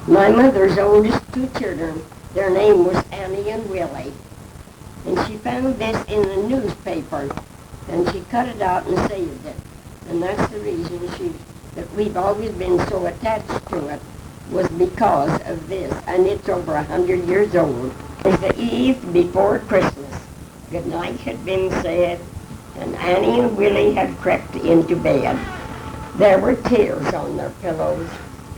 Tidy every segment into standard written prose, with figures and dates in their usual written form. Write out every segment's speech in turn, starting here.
My mother's oldest two children, their name was Annie and Willie. And she found this in the newspaper, and she cut it out and saved it. And that's the reason that we've always been so attached to it, was because of this. And it's over 100 years old. It's the eve before Christmas. Good night had been said, and Annie and Willie had crept into bed. There were tears on their pillows,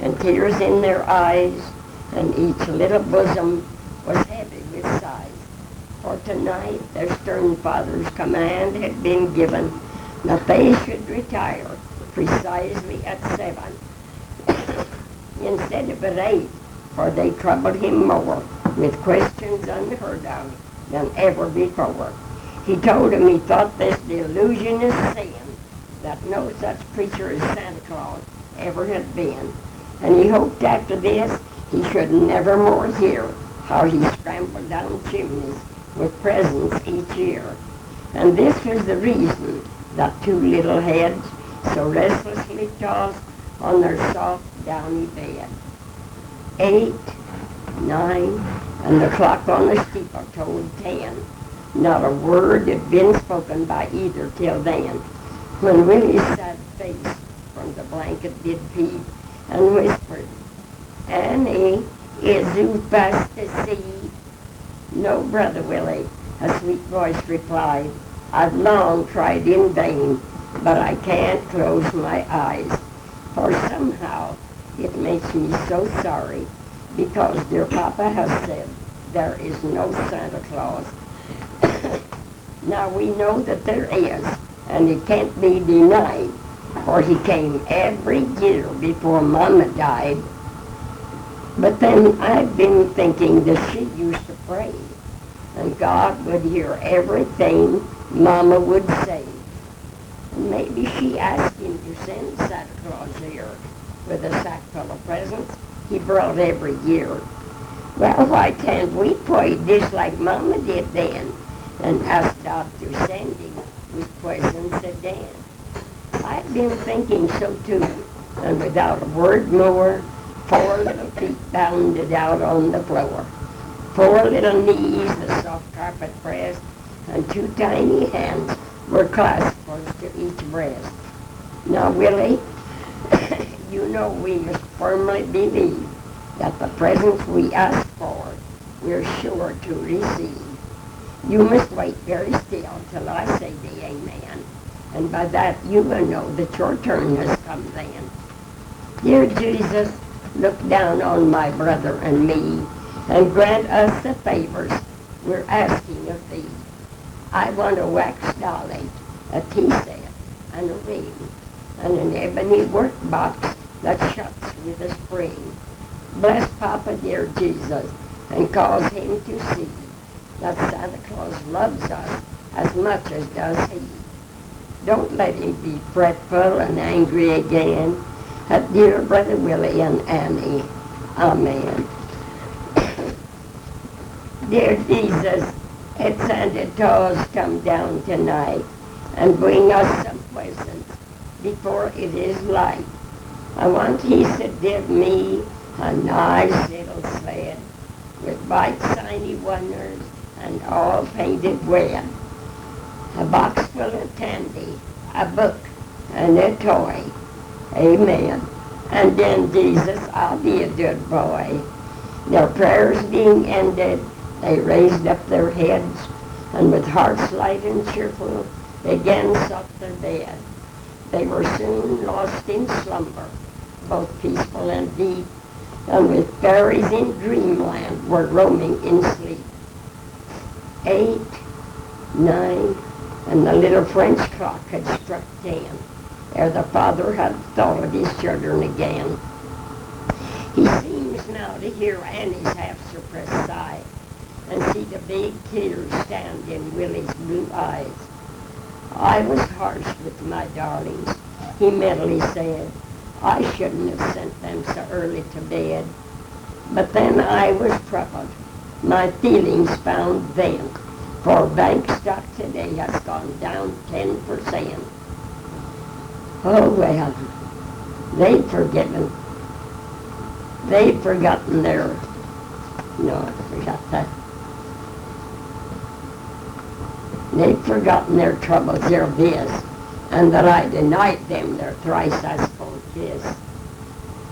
and tears in their eyes, and each little bosom was heavy with sighs. For tonight their stern father's command had been given that they should retire precisely at 7, instead of at 8, for they troubled him more with questions unheard of than ever before. He told him he thought this delusionist sin, that no such preacher as Santa Claus ever had been, and he hoped after this he should never more hear how he scrambled down chimneys with presents each year. And this was the reason that two little heads so restlessly tossed on their soft, downy bed. 8, 9, and the clock on the steeple told 10. Not a word had been spoken by either till then, when Willie's sad face from the blanket did peep and whispered, "Annie, is you fast asleep?" "No, Brother Willie," a sweet voice replied. "I've long tried in vain, but I can't close my eyes, for somehow it makes me so sorry, because dear Papa has said there is no Santa Claus." Now we know that there is, and it can't be denied, for he came every year before Mama died. But then I've been thinking that she used to pray, and God would hear everything Mama would say. And maybe she asked him to send Santa Claus here with a sack full of presents he brought every year. Well, why can't we pray just like Mama did then, and ask God to send him with presents again? I've been thinking so too, and without a word more, 4 little feet bounded out on the floor. 4 little knees the soft carpet pressed, and 2 tiny hands were clasped close to each breast. Now, Willie, you know we must firmly believe that the presents we ask for, we're sure to receive. You must wait very still till I say the amen, and by that you will know that your turn has come then. Dear Jesus, look down on my brother and me, and grant us the favors we're asking of thee. I want a wax dolly, a tea set, and a ring, and an ebony workbox that shuts with a spring. Bless Papa, dear Jesus, and cause him to see that Santa Claus loves us as much as does he. Don't let him be fretful and angry again at dear Brother Willie and Annie. Amen. Dear Jesus, let Santa Claus come down tonight and bring us some presents before it is light. I want he to give me a nice little sled with bright shiny wonders and all painted red, a box full of candy, a book, and a toy. Amen. And then, Jesus, I'll be a good boy. Their prayers being ended, they raised up their heads, and with hearts light and cheerful, they again sought their bed. They were soon lost in slumber, both peaceful and deep, and with fairies in dreamland were roaming in sleep. 8, 9, and the little French clock had struck 10, ere the father had thought of his children again. He seems now to hear Annie's half-suppressed sigh, and see the big tears stand in Willie's blue eyes. I was harsh with my darlings, he mentally said. I shouldn't have sent them so early to bed. But then I was troubled. My feelings found vent, for bank stock today has gone down 10%. Oh well, they've forgiven. They'd forgotten their, no, I forgot that. They'd forgotten their troubles, their this, and that I denied them their thrice asked-for kiss.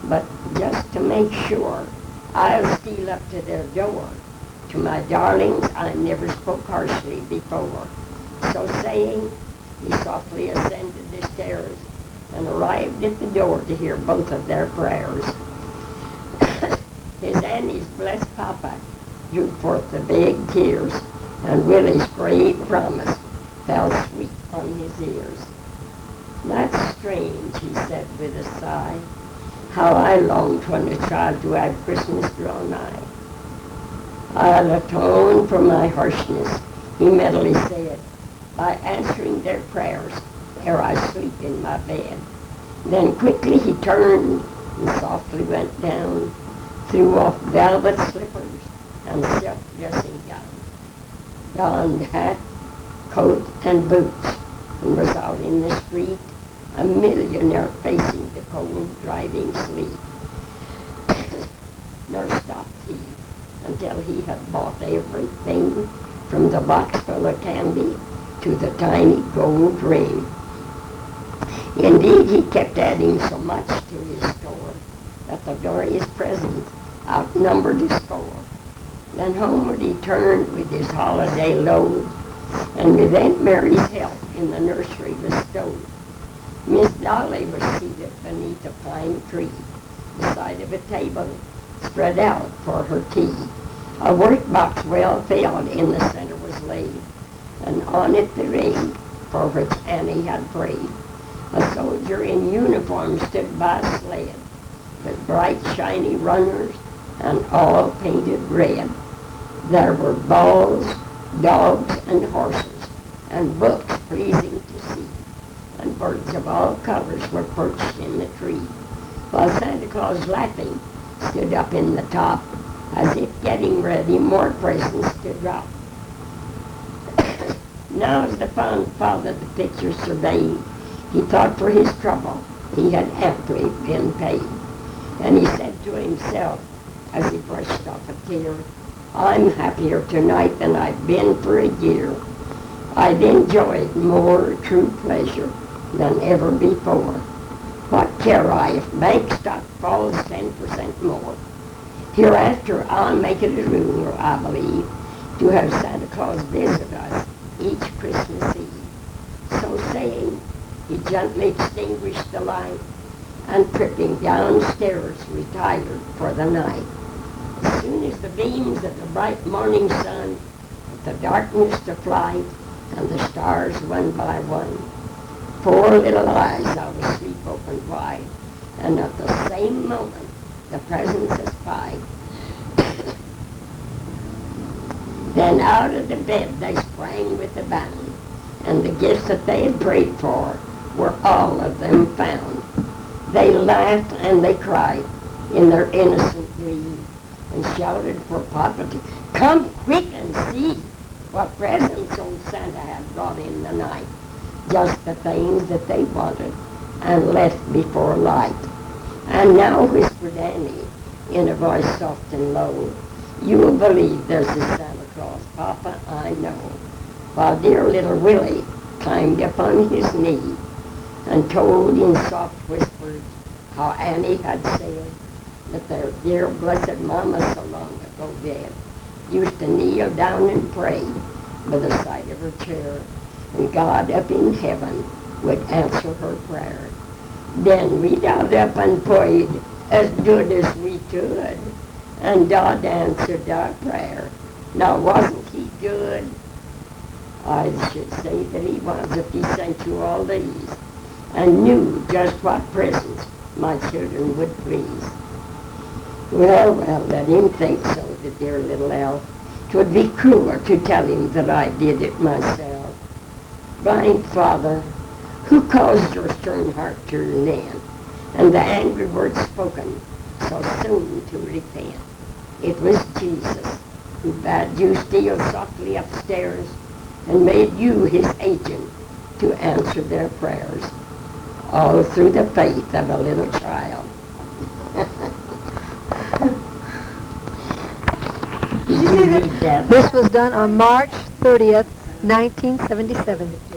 But just to make sure, I'll steal up to their door. To my darlings, I never spoke harshly before. So saying, he softly ascended the stairs and arrived at the door to hear both of their prayers. His Annie's blessed papa drew forth the big tears, and Willie's great promise fell sweet on his ears. That's strange, he said with a sigh, how I longed when a child to have Christmas draw nigh. I'll atone for my harshness, he mentally said, by answering their prayers ere I sleep in my bed. Then quickly he turned and softly went down, threw off velvet slippers and silk dressing gown, donned hat, coat, and boots, and was out in the street, a millionaire facing the cold driving sleet. Nor stopped he until he had bought everything from the box full of candy to the tiny gold ring. Indeed, he kept adding so much to his store that the glorious present outnumbered his score. Then homeward he turned with his holiday load, and with Aunt Mary's help in the nursery bestowed. Miss Dolly was seated beneath a pine tree, beside of a table spread out for her tea. A workbox well filled in the center was laid, and on it the ring for which Annie had prayed. A soldier in uniform stood by a sled, with bright shiny runners and all painted red. There were balls, dogs, and horses, and books pleasing to see, and birds of all colors were perched in the tree, while Santa Claus, laughing, stood up in the top, as if getting ready more presents to drop. Now as the fond father the picture surveyed, he thought for his trouble he had amply been paid. And he said to himself, as he brushed off a tear, I'm happier tonight than I've been for a year. I've enjoyed more true pleasure than ever before. What care I if bank stock falls 10% more? Hereafter I'll make it a rule, I believe, to have Santa Claus visit us each Christmas Eve. So saying, he gently extinguished the light, and tripping downstairs retired for the night. As soon as the beams of the bright morning sun put the darkness to flight, and the stars one by one, poor little eyes out of sleep opened wide, and at the same moment the presence espied. Then out of the bed they sprang with a bound, and the gifts that they had prayed for were all of them found. They laughed and they cried in their innocent glee, and shouted for Papa to come quick and see what presents old Santa had brought in the night. Just the things that they wanted and left before light. And now, whispered Annie in a voice soft and low, you'll believe there's a Santa Claus, Papa, I know. While dear little Willie climbed upon his knee and told in soft whispers how Annie had said that their dear blessed mama so long ago dead used to kneel down and pray by the side of her chair, and God up in heaven would answer her prayer. Then we got up and prayed as good as we could, and God answered our prayer. Now wasn't he good? I should say that he was if he sent you all these, and knew just what presents my children would please. Well, let him think so, the dear little elf. 'Twould be cruel to tell him that I did it myself. Blind Father, who caused your stern heart to relent, and the angry words spoken so soon to repent? It was Jesus who bade you steal softly upstairs and made you his agent to answer their prayers, all through the faith of a little child. read that. This was done on March 30th, 1977.